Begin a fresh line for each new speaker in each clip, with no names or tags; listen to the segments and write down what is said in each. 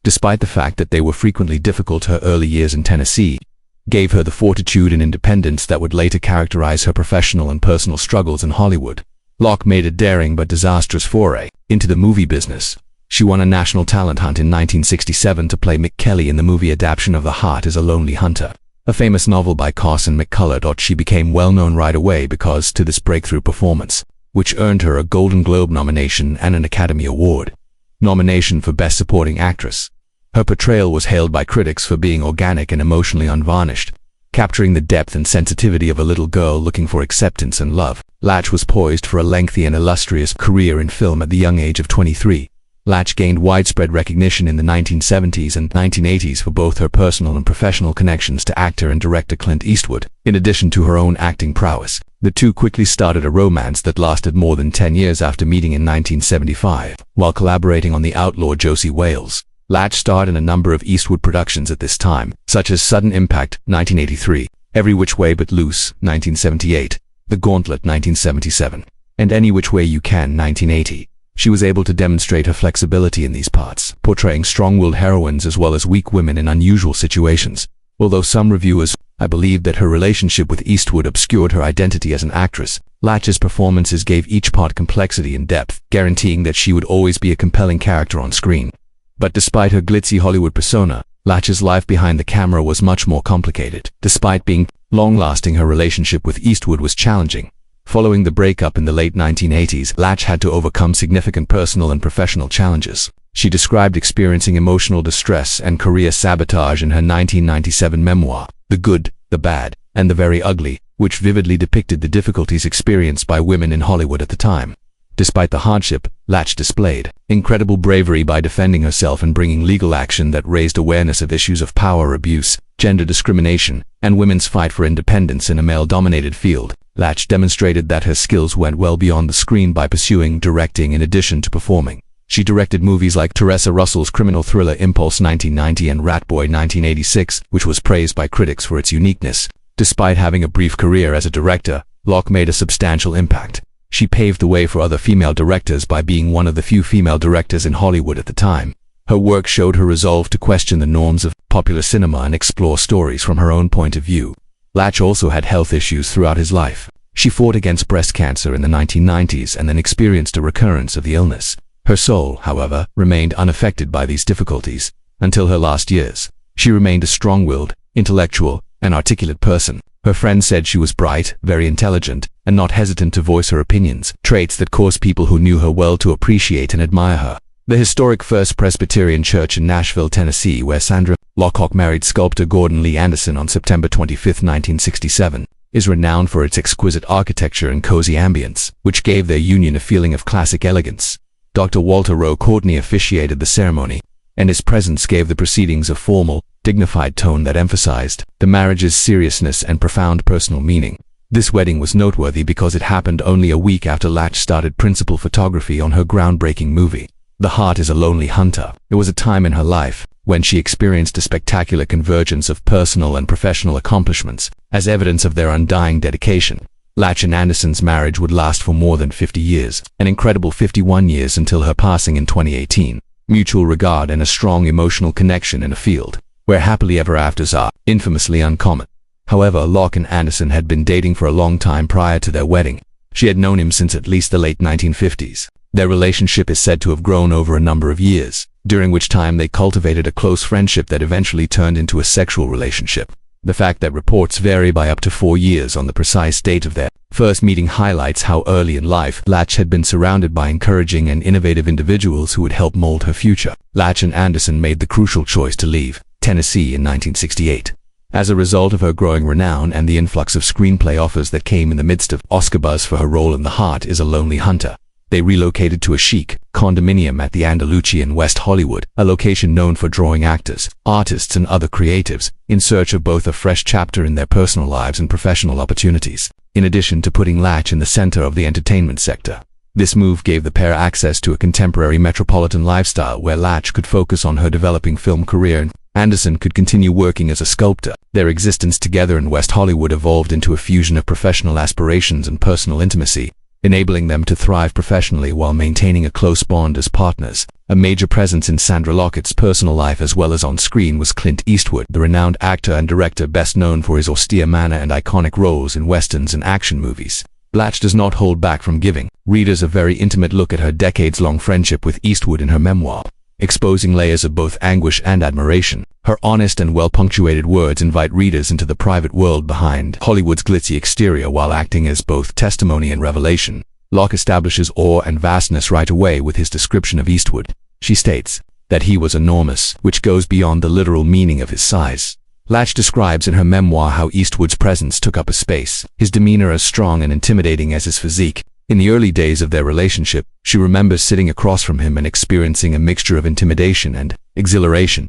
despite the fact that they were frequently difficult. Her early years in Tennessee gave her the fortitude and independence that would later characterize her professional and personal struggles in Hollywood. Locke made a daring but disastrous foray into the movie business. She won a national talent hunt in 1967 to play Mick Kelly in the movie adaptation of The Heart is a Lonely Hunter, a famous novel by Carson McCullers. She became well known right away because to this breakthrough performance, which earned her a Golden Globe nomination and an Academy Award nomination for Best Supporting Actress. Her portrayal was hailed by critics for being organic and emotionally unvarnished, capturing the depth and sensitivity of a little girl looking for acceptance and love. Locke was poised for a lengthy and illustrious career in film at the young age of 23. Locke gained widespread recognition in the 1970s and 1980s for both her personal and professional connections to actor and director Clint Eastwood. In addition to her own acting prowess, the two quickly started a romance that lasted more than 10 years after meeting in 1975. While collaborating on The Outlaw Josie Wales, Locke starred in a number of Eastwood productions at this time, such as Sudden Impact, 1983, Every Which Way But Loose, 1978, The Gauntlet, 1977, and Any Which Way You Can, 1980. She was able to demonstrate her flexibility in these parts, portraying strong-willed heroines as well as weak women in unusual situations. Although some reviewers believed that her relationship with Eastwood obscured her identity as an actress, Locke's performances gave each part complexity and depth, guaranteeing that she would always be a compelling character on screen. But despite her glitzy Hollywood persona, Locke's life behind the camera was much more complicated. Despite being long-lasting, her relationship with Eastwood was challenging. Following the breakup in the late 1980s, Locke had to overcome significant personal and professional challenges. She described experiencing emotional distress and career sabotage in her 1997 memoir, The Good, the Bad, and the Very Ugly, which vividly depicted the difficulties experienced by women in Hollywood at the time. Despite the hardship, Locke displayed incredible bravery by defending herself and bringing legal action that raised awareness of issues of power abuse, gender discrimination, and women's fight for independence in a male-dominated field. Locke demonstrated that her skills went well beyond the screen by pursuing directing in addition to performing. She directed movies like Teresa Russell's criminal thriller Impulse 1990 and Rat Boy 1986, which was praised by critics for its uniqueness. Despite having a brief career as a director, Locke made a substantial impact. She paved the way for other female directors by being one of the few female directors in Hollywood at the time. Her work showed her resolve to question the norms of popular cinema and explore stories from her own point of view. Locke also had health issues throughout his life. She fought against breast cancer in the 1990s and then experienced a recurrence of the illness. Her soul, however, remained unaffected by these difficulties until her last years. She remained a strong-willed, intellectual, and articulate person. Her friends said she was bright, very intelligent, and not hesitant to voice her opinions, traits that caused people who knew her well to appreciate and admire her. The historic First Presbyterian Church in Nashville, Tennessee, where Sondra Locke married sculptor Gordon Lee Anderson on September 25, 1967, is renowned for its exquisite architecture and cozy ambience, which gave their union a feeling of classic elegance. Dr. Walter Rowe Courtney officiated the ceremony, and his presence gave the proceedings a formal, dignified tone that emphasized the marriage's seriousness and profound personal meaning. This wedding was noteworthy because it happened only a week after Locke started principal photography on her groundbreaking movie, The Heart is a Lonely Hunter. It was a time in her life when she experienced a spectacular convergence of personal and professional accomplishments as evidence of their undying dedication. Locke and Anderson's marriage would last for more than 50 years, an incredible 51 years until her passing in 2018. Mutual regard and a strong emotional connection in a field where happily ever afters are infamously uncommon. However, Locke and Anderson had been dating for a long time prior to their wedding. She had known him since at least the late 1950s. Their relationship is said to have grown over a number of years, during which time they cultivated a close friendship that eventually turned into a sexual relationship. The fact that reports vary by up to 4 years on the precise date of their first meeting highlights how early in life Locke had been surrounded by encouraging and innovative individuals who would help mold her future. Locke and Anderson made the crucial choice to leave Tennessee in 1968. As a result of her growing renown and the influx of screenplay offers that came in the midst of Oscar buzz for her role in The Heart is a Lonely Hunter, they relocated to a chic condominium at the Andalucci in West Hollywood, a location known for drawing actors, artists, and other creatives, in search of both a fresh chapter in their personal lives and professional opportunities. In addition to putting Locke in the center of the entertainment sector, this move gave the pair access to a contemporary metropolitan lifestyle where Locke could focus on her developing film career and Anderson could continue working as a sculptor. Their existence together in West Hollywood evolved into a fusion of professional aspirations and personal intimacy, enabling them to thrive professionally while maintaining a close bond as partners. A major presence in Sondra Locke's personal life as well as on screen was Clint Eastwood, the renowned actor and director best known for his austere manner and iconic roles in westerns and action movies. Locke does not hold back from giving readers a very intimate look at her decades-long friendship with Eastwood in her memoir, exposing layers of both anguish and admiration. Her honest and well-punctuated words invite readers into the private world behind Hollywood's glitzy exterior while acting as both testimony and revelation. Locke establishes awe and vastness right away with his description of Eastwood. She states that he was enormous, which goes beyond the literal meaning of his size. Locke describes in her memoir how Eastwood's presence took up a space, his demeanor as strong and intimidating as his physique. In the early days of their relationship, she remembers sitting across from him and experiencing a mixture of intimidation and exhilaration.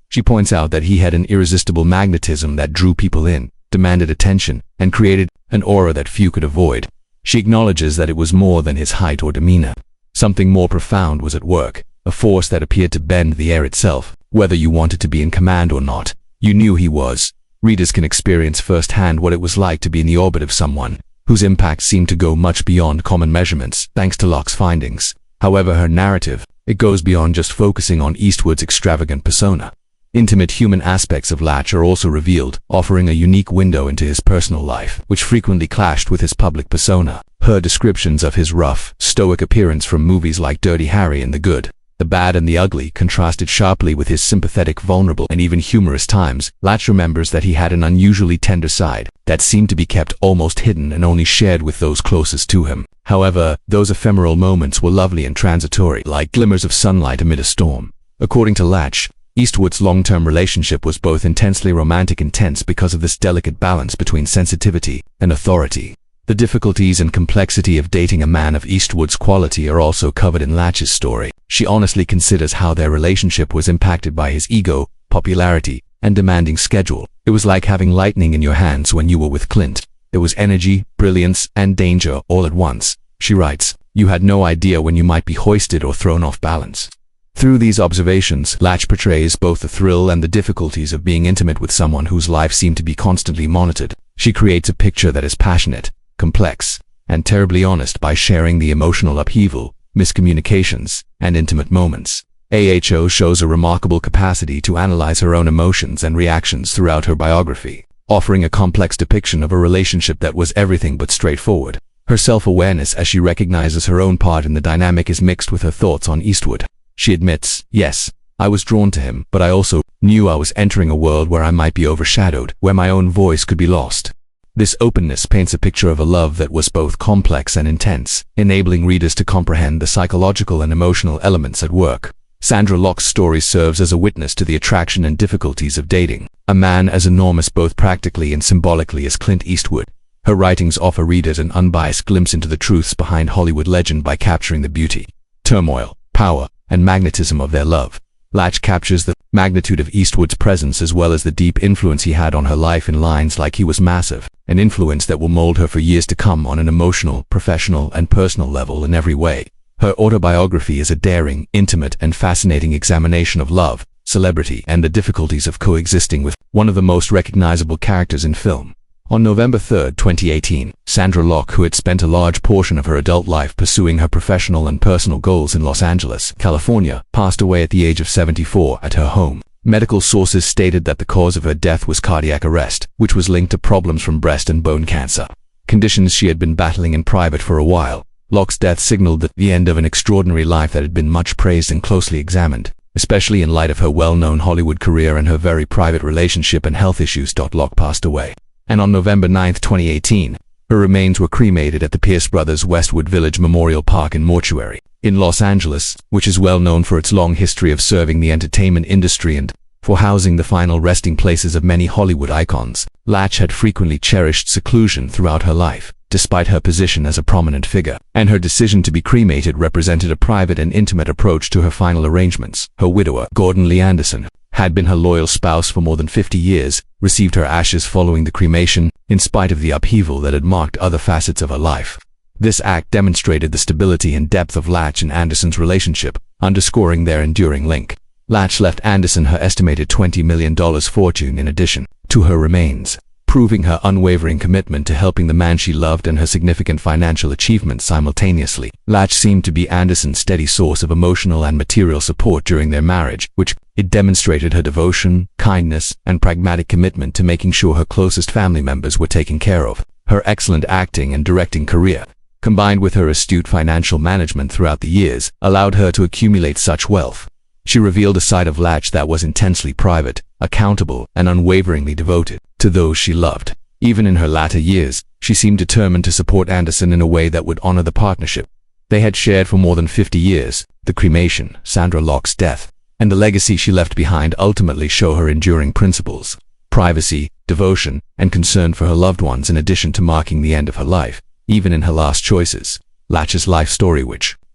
She points out that he had an irresistible magnetism that drew people in, demanded attention, and created an aura that few could avoid. She acknowledges that it was more than his height or demeanor. Something more profound was at work, a force that appeared to bend the air itself. Whether you wanted to be in command or not, you knew he was. Readers can experience firsthand what it was like to be in the orbit of someone whose impact seemed to go much beyond common measurements, thanks to Locke's findings. However, her narrative, it goes beyond just focusing on Eastwood's extravagant persona. Intimate human aspects of Locke are also revealed, offering a unique window into his personal life, which frequently clashed with his public persona. Her descriptions of his rough, stoic appearance from movies like Dirty Harry and The Good, The Bad and the Ugly contrasted sharply with his sympathetic, vulnerable, and even humorous times. Locke remembers that he had an unusually tender side that seemed to be kept almost hidden and only shared with those closest to him. However, those ephemeral moments were lovely and transitory, like glimmers of sunlight amid a storm. According to Locke, Eastwood's long-term relationship was both intensely romantic and tense because of this delicate balance between sensitivity and authority. The difficulties and complexity of dating a man of Eastwood's quality are also covered in Locke's story. She honestly considers how their relationship was impacted by his ego, popularity, and demanding schedule. It was like having lightning in your hands when you were with Clint. There was energy, brilliance, and danger all at once. She writes, "You had no idea when you might be hoisted or thrown off balance." Through these observations, Locke portrays both the thrill and the difficulties of being intimate with someone whose life seemed to be constantly monitored. She creates a picture that is passionate, complex, and terribly honest by sharing the emotional upheaval, miscommunications, and intimate moments. AHO shows a remarkable capacity to analyze her own emotions and reactions throughout her biography, offering a complex depiction of a relationship that was everything but straightforward. Her self-awareness as she recognizes her own part in the dynamic is mixed with her thoughts on Eastwood. She admits, "Yes, I was drawn to him, but I also knew I was entering a world where I might be overshadowed, where my own voice could be lost." This openness paints a picture of a love that was both complex and intense, enabling readers to comprehend the psychological and emotional elements at work. Sondra Locke's story serves as a witness to the attraction and difficulties of dating a man as enormous both practically and symbolically as Clint Eastwood. Her writings offer readers an unbiased glimpse into the truths behind Hollywood legend by capturing the beauty, turmoil, power, and magnetism of their love. Locke captures the magnitude of Eastwood's presence as well as the deep influence he had on her life in lines like "He was massive," an influence that will mold her for years to come on an emotional, professional, and personal level in every way. Her autobiography is a daring, intimate, and fascinating examination of love, celebrity, and the difficulties of coexisting with one of the most recognizable characters in film. On November 3, 2018, Sondra Locke, who had spent a large portion of her adult life pursuing her professional and personal goals in Los Angeles, California, passed away at the age of 74 at her home. Medical sources stated that the cause of her death was cardiac arrest, which was linked to problems from breast and bone cancer, conditions she had been battling in private for a while. Locke's death signaled the end of an extraordinary life that had been much praised and closely examined, especially in light of her well-known Hollywood career and her very private relationship and health issues. Locke passed away. And on November 9, 2018, her remains were cremated at the Pierce Brothers Westwood Village Memorial Park and Mortuary in Los Angeles, which is well known for its long history of serving the entertainment industry and for housing the final resting places of many Hollywood icons. Locke had frequently cherished seclusion throughout her life, despite her position as a prominent figure, and her decision to be cremated represented a private and intimate approach to her final arrangements. Her widower, Gordon Lee Anderson, had been her loyal spouse for more than 50 years, received her ashes following the cremation, in spite of the upheaval that had marked other facets of her life. This act demonstrated the stability and depth of Locke and Anderson's relationship, underscoring their enduring link. Locke left Anderson her estimated $20 million fortune in addition to her remains, proving her unwavering commitment to helping the man she loved and her significant financial achievements simultaneously. Locke seemed to be Anderson's steady source of emotional and material support during their marriage, which it demonstrated her devotion, kindness, and pragmatic commitment to making sure her closest family members were taken care of. Her excellent acting and directing career, combined with her astute financial management throughout the years, allowed her to accumulate such wealth. She revealed a side of Locke that was intensely private, accountable, and unwaveringly devoted to those she loved. Even in her latter years, she seemed determined to support Anderson in a way that would honor the partnership they had shared for more than 50 years. The cremation, Sondra Locke's death, and the legacy she left behind ultimately show her enduring principles: privacy, devotion, and concern for her loved ones, in addition to marking the end of her life. Even in her last choices, Locke's life story,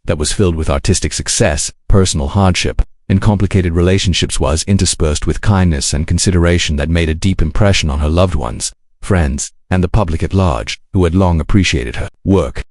that was filled with artistic success, personal hardship, and complicated relationships, was interspersed with kindness and consideration that made a deep impression on her loved ones, friends, and the public at large, who had long appreciated her work.